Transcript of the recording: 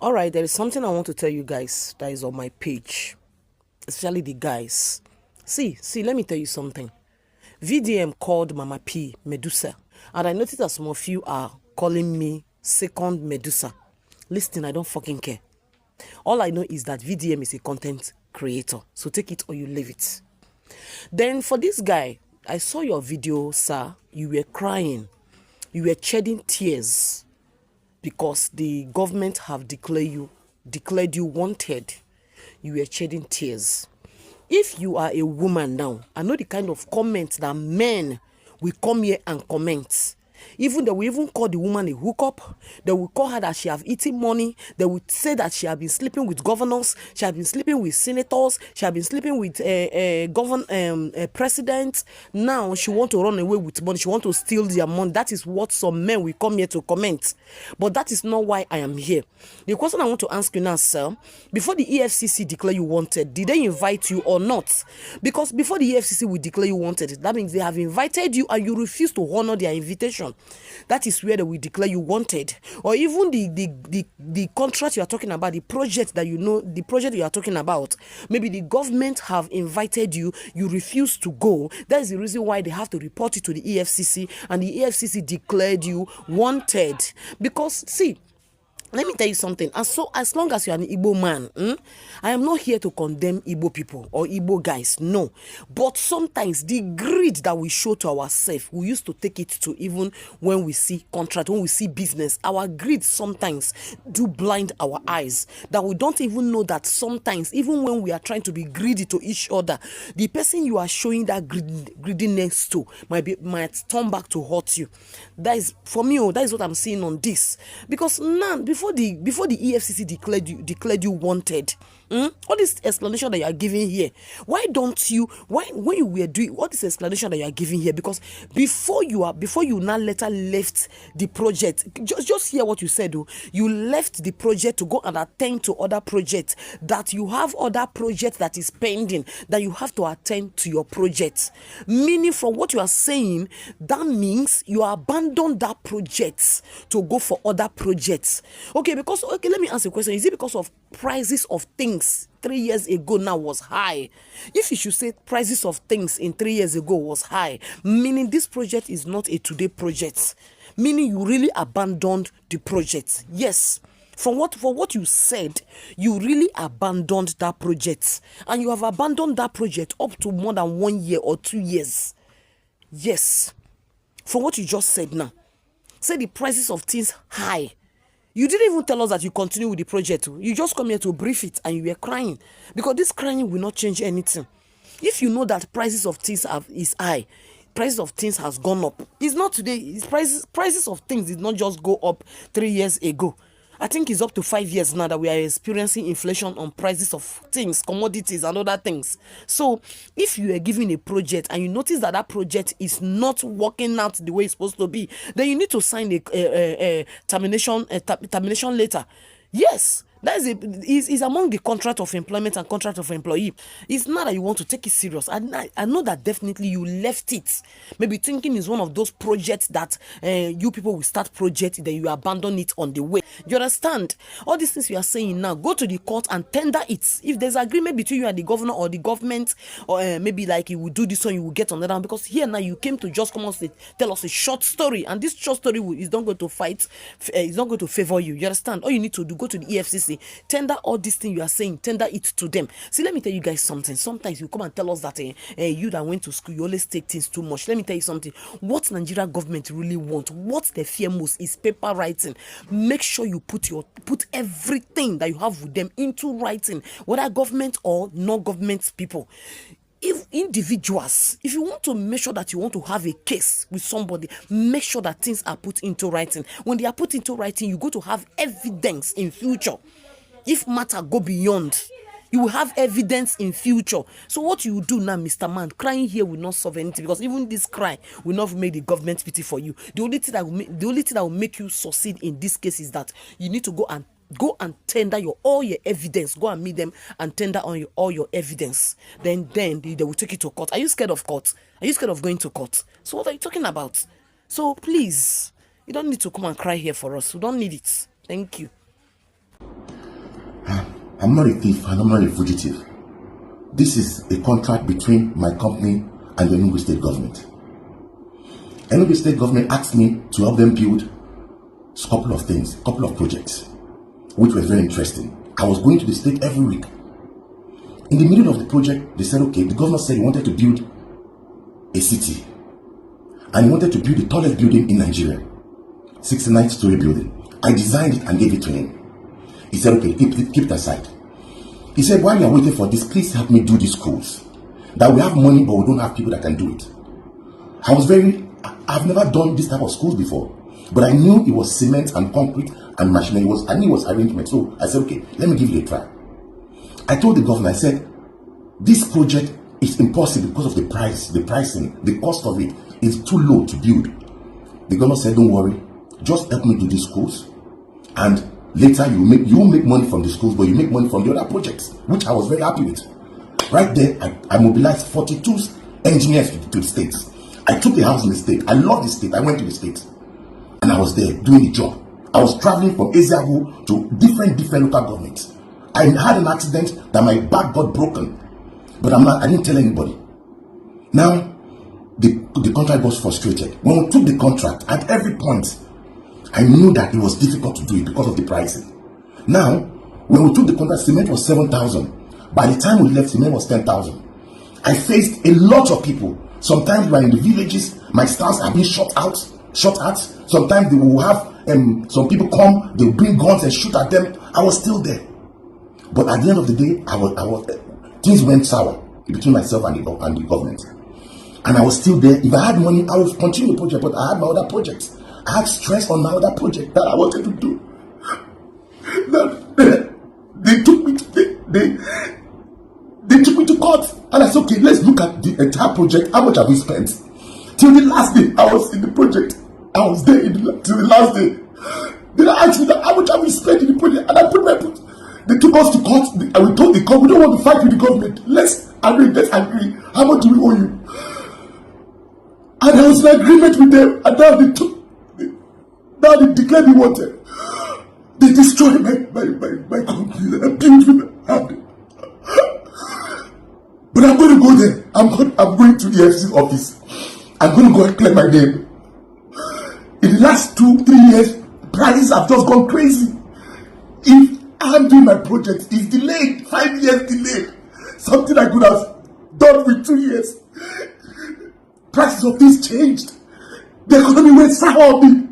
All right, there is something I want to tell you guys that is on my page, especially the guys. See, let me tell you something. VDM called Mama P Medusa, and I noticed that some of you are calling me second Medusa. Listen, I don't fucking care. All I know is that VDM is a content creator, so take it or you leave it. Then for this guy, I saw your video, sir. You were crying. You were shedding tears because the government have declared you wanted. You were shedding tears. If you are a woman now, I know the kind of comments that men will come here and comment. Even they will even call the woman a hookup. They will call her that she have eaten money. They will say that she have been sleeping with governors. She have been sleeping with senators. She have been sleeping with presidents. Now she want to run away with money. She want to steal their money. That is what some men will come here to comment. But that is not why I am here. The question I want to ask you now, sir, before the EFCC declare you wanted, did they invite you or not? Because before the EFCC will declare you wanted, that means they have invited you and you refuse to honor their invitation. That is where they will declare you wanted. Or even the contract you are talking about, the project that the project you are talking about, maybe the government have invited you, you refuse to go. That is the reason why they have to report it to the EFCC, and the EFCC declared you wanted. Because see, let me tell you something. As long as you are an Igbo man, I am not here to condemn Igbo people or Igbo guys. No. But sometimes the greed that we show to ourselves, we used to take it to even when we see contract, when we see business. Our greed sometimes do blind our eyes. That we don't even know that sometimes, even when we are trying to be greedy to each other, the person you are showing that greediness to might turn back to hurt you. That is, for me, that is what I'm seeing on this. Because now, before the EFCC declared you wanted, all this explanation that you are giving here, when you were doing all this explanation that you are giving here, because before you now later left the project, just hear what you said. You left the project to go and attend to other projects, that you have other projects that is pending, that you have to attend to your project. Meaning, from what you are saying, that means you abandon that project to go for other projects. Okay, let me ask you a question. Is it because of prices of things 3 years ago now was high? If you should say prices of things in 3 years ago was high, meaning this project is not a today project, meaning you really abandoned the project. Yes. For what you said, you really abandoned that project, and you have abandoned that project up to more than 1 year or 2 years. Yes. From what you just said now, say the prices of things high. You didn't even tell us that you continue with the project. You just come here to brief it and you were crying. Because this crying will not change anything. If you know that prices of things is high, prices of things has gone up. It's not today. It's prices of things did not just go up 3 years ago. I think it's up to 5 years now that we are experiencing inflation on prices of things, commodities and other things. So if you are given a project and you notice that project is not working out the way it's supposed to be, then you need to sign a termination letter. Yes. That is among the contract of employment and contract of employee. It's not that you want to take it serious. I know that definitely you left it. Maybe thinking is one of those projects that you people will start project, then you abandon it on the way. You understand? All these things you are saying now, go to the court and tender it. If there's agreement between you and the governor or the government, or maybe like you will do this one, you will get another one. Because here now you came to just come and tell us a short story, and this short story is not going to fight. It's not going to favor you. You understand? All you need to do, go to the EFCC. Tender all these things you are saying, tender it to them. See, let me tell you guys something. Sometimes you come and tell us that you that went to school, you always take things too much. Let me tell you something. What Nigeria government really want, what they fear most, is paper writing. Make sure you put everything that you have with them into writing, whether government or non-government people. If individuals, if you want to make sure that you want to have a case with somebody, make sure that things are put into writing. When they are put into writing, you go to have evidence in future. If matter go beyond, you will have evidence in future. So what you do now, Mr. Man, crying here will not solve anything, because even this cry will not make the government pity for you. The only thing that will make you succeed in this case is that you need to go and tender all your evidence. Go and meet them and tender on all your evidence. Then they will take you to court. Are you scared of court? Are you scared of going to court? So what are you talking about? So please, you don't need to come and cry here for us. We don't need it. Thank you. I'm not a thief and I'm not a fugitive. This is a contract between my company and the Enugu State government. Enugu State government asked me to help them build a couple of things, a couple of projects, which were very interesting. I was going to the state every week. In the middle of the project, they said, okay, the governor said he wanted to build a city. And he wanted to build the tallest building in Nigeria, 69-story building. I designed it and gave it to him. He said, okay, keep it aside. He said, while you are waiting for this, please help me do these schools. That we have money, but we don't have people that can do it. I've never done this type of schools before. But I knew it was cement and concrete and machinery. I knew it was arrangement. So I said, okay, let me give you a try. I told the governor, I said, this project is impossible because of the pricing, the cost of it is too low to build. The governor said, don't worry, just help me do these schools, and later you won't make money from the schools, but you make money from the other projects, which I was very happy with. Right there, I mobilized 42 engineers to the states. I took a house in the state. I love the state. I went to the state, and I was there doing the job. I was traveling from Ezeagu to different local governments. I had an accident that my back got broken, but I didn't tell anybody. Now, the contract was frustrated. When we took the contract, at every point, I knew that it was difficult to do it because of the pricing. Now, when we took the contract, cement was 7,000. By the time we left, cement was 10,000. I faced a lot of people. Sometimes we are in the villages, my stars are being shot at. Sometimes they will have some people come, they will bring guns and shoot at them. I was still there. But at the end of the day, things went sour between myself and the government. And I was still there. If I had money, I would continue the project, but I had my other projects. I had stress on my other project that I wanted to do. They took me to court. And I said, okay, let's look at the entire project. How much have we spent? Till the last day I was in the project. I was there till the last day. Then I asked me that, how much have we spent in the project? And I put my foot. They took us to court, and we told the court, we don't want to fight with the government. Let's agree. How much do we owe you? And I was in agreement with them, and now they declared me wanted. They destroyed my company that I built with them. But I'm going to go there. I'm going to the FC office. I'm going to go and clear my name. In the last 2-3 years, prices have just gone crazy. If I'm doing my project, it's delayed, 5 years delayed. Something I could have done with 2 years. Prices of things changed. The economy went sour on me.